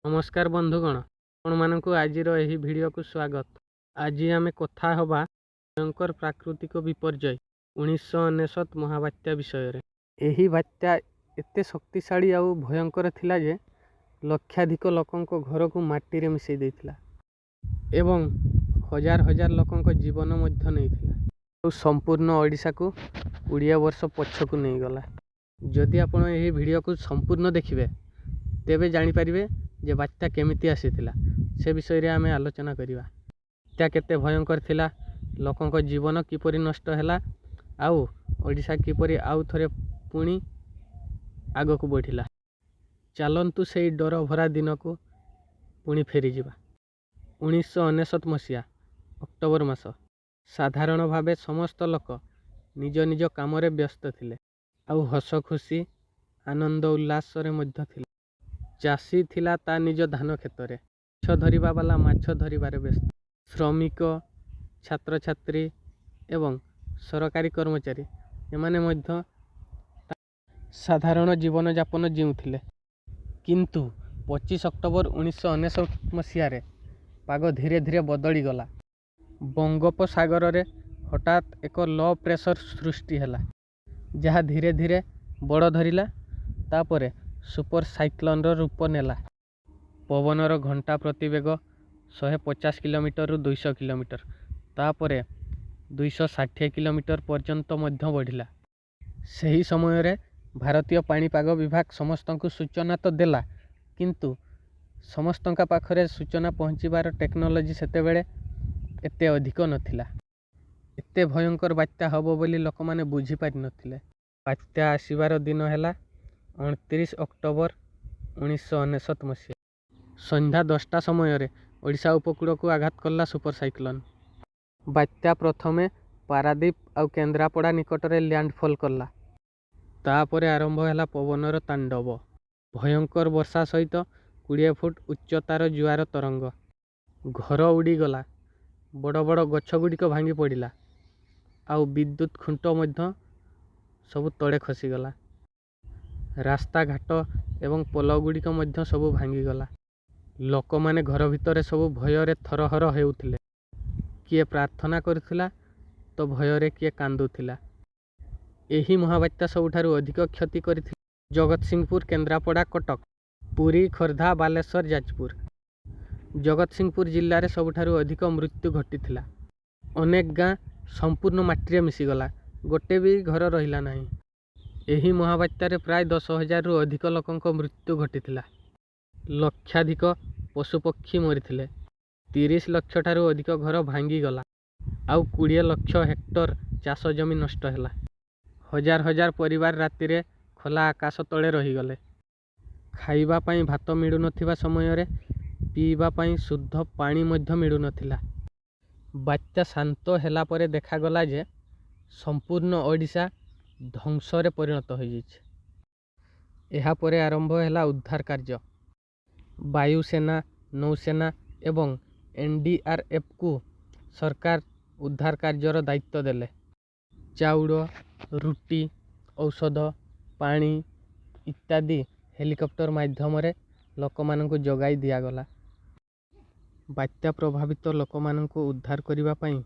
नमस्कार बंधुगण आपको आज भिडियो को स्वागत। आज आम कथा हवा भयंकर प्राकृतिक विपर्यय 1999 महाबात्या विषय रे। यही बात्या एते शक्तिशाली और भयंकर थिला जे लक्षाधिक लोकों घर को माटी रे मिसई देथिला एवं हजार हजार लोकों जीवन मध्य नहीं संपूर्ण ओडिशा को 20 वर्ष पछकु नहीं गला। जदि आपण यही वीडियो को संपूर्ण देखिबे तेबे जानि परिबे जे बात्या केमिति आसीथिला से विषय रे आमे आलोचना करिवा। बात्या केते भयंकर थिला, लोकों जीवन किपरि नष्ट हैला आउ ओडिशा किपरि आउ थरे पुणी आग को बढ़िला। चलंतु से डर भरा दिन को पुणी फेरी जिबा। 1999 मसीहा अक्टोबर मास साधारण भावे समस्त लोक निज निज काम रे व्यस्त थिले आउ हस खुशी आनंद उल्लास रे मध्य थिले। चाषी थिला ता निज धान खेत रे, माछ धरिबा वाला माछ धरिबारे व्यस्त, श्रमिक छात्र छात्री एवं सरकारी कर्मचारी एमाने मध्य साधारण जीवन यापन जीउथिले। किंतु 25 अक्टोबर 1999 मसीह रे पाग धीरे धीरे बदली गला। बंगोपसागर रे हठात एक लो प्रेशर सृष्टि हैला जहाँ धीरे धीरे बड़ धरिला, तापरे सुपर साइक्लोन रूप नेला। पवनर घंटा प्रतिवेग 150 किलोमीटर रु 200 किलोमीटर तापरे 260 किलोमीटर पर्यंत मध्य बढ़िला। सही समय रे भारतीय पाणीपाग विभाग समस्त को सूचना तो देला, किंतु समस्त पाखरे सूचना पहुँचीबार टेक्नोलोजी सेते बेले एते अधिक नथिला। एते भयंकर बात्या हबो बोली लोक माने बुझी पारि नथिले। बात्या आसीबार दिन हैला 29 अक्टोबर 1999 मसीहा संध्या 10टा समय रे ओडिशा उपकूल को आघात कला सुपर साइक्लोन। बात्या प्रथमे पारादीप आउ केन्द्रापड़ा निकट रे लैंडफॉल कला, तापरे आरंभ हैला पवनर तांडव। भयंकर वर्षा सहित 20 फुट उच्चतार जुआर तरंग। घर उड़ी गला, बड़ बड़ गछ गुड़िक भांगी पड़ा आउ विद्युत खुंट मध्य सबु तले खसीगला। रास्ता घाट एवं पोल गुड़िक मध्य सबु भांगीगला। लोक माने घर भितर सबु भୟରେ थरहर हेउथिले। किए प्रार्थना करथिला तो भୟରେ किए कांदुथिला। एही महाबात्या सबुठारु अधिक क्षति करिथिला जगतसिंहपुर, केन्द्रापड़ा, कटक, पुरी, खोर्धा, बालेश्वर, जाजपुर। जगतसिंहपुर जिल्ला रे सबुठारु अधिक मृत्यु घटिथिला। अनेक गाँ संपूर्ण माटी मिसीगला, गोटे भी घर रहिला नहीं। एही महाबात्यारे प्राय 10,000 रु अधिक लोकों मृत्यु घटिथिला। लक्षाधिक पशुपक्षी मरिथिले। 30 लक्ष ठारू अधिक घर भांगी गला आउ 20 लक्ष हेक्टर चाष जमी नष्ट हैला। हजार हजार परिवार राति रे खोला आकाश तले रहीगले। खाइबा पाई भात मिलु नथिबा समय रे पीबा पाई शुद्ध पानी मध्य मिलु नथिला। बात्या शांत हैला परे देखा गला जे संपूर्ण ओडिशा ध्वंस रे परिणत हो जाइछे। एहा परे आरंभ हैला उद्धार कार्य। वायुसेना, नौसेना एवं एनडीआरएफ को सरकार उद्धार कार्यर दायित्व देले। चाउल, रुटी, औषध, पानी इत्यादि हेलिकॉप्टर माध्यम रे लोक मानकु जगाई दिया गला। बात्या प्रभावित लोक मानकु उद्धार करिबा पई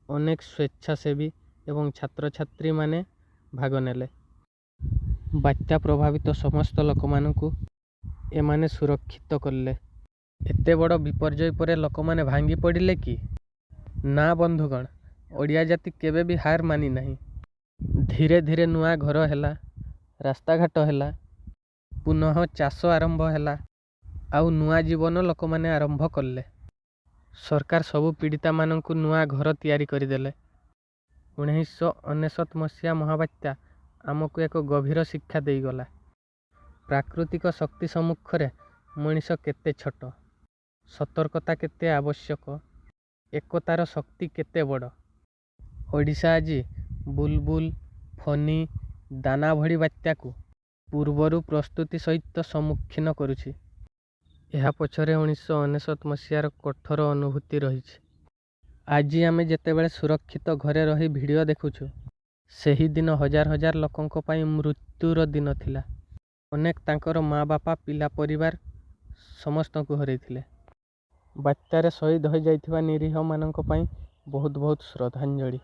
अनेक स्वेच्छासेवी एवं छात्र छात्री माने भाग नेले। बात्या प्रभावित समस्त लोक मानकु एमाने सुरक्षित करले। एते बड़ विपर्यय परे लोक माने भांगी पड़िले कि ना बंधुगण, ओडिया जाति केबे भी हार मानी नहीं। धीरे धीरे नुआ घर हैला, रास्ता घाट हैला, पुनः चाष आरंभ हैला आउ नुआ जीवन लोक माने आरंभ करले। सरकार सबु पीड़िता मानकु नुआ घर तैयारी करिदेले। 1999 मसीहा महाबात्या आमको एक गभीर शिक्षा देई गला। प्राकृतिक शक्ति सम्मुख रे मनीष केते छोट, सतर्कता केते आवश्यक, एकतार शक्ति केते बड़। ओडिशा आज बुलबुल, फनी, दाना भड़ी बात्या को पूर्वरु प्रस्तुति सहित सम्मुखीन करुछि। एहा पछरे 1999 मसीहार कठोर अनुभूति रहिछि। आज आमे जेतेबेले सुरक्षित घरे रही वीडियो देखुछु, सेही दिन हजार हजार लोकों पाई मृत्युर दिन थिला। अनेक तांकर माँ बापा, पिला परिवार ସମସ୍ତଙ୍କୁ ହରାଇଥିଲେ। ବାତ୍ୟାରେ ଶହୀଦ ହୋଇଯାଇଥିବା ନିରୀହମାନଙ୍କ ପାଇଁ ବହୁତ ବହୁତ ଶ୍ରଦ୍ଧାଞ୍ଜଳି।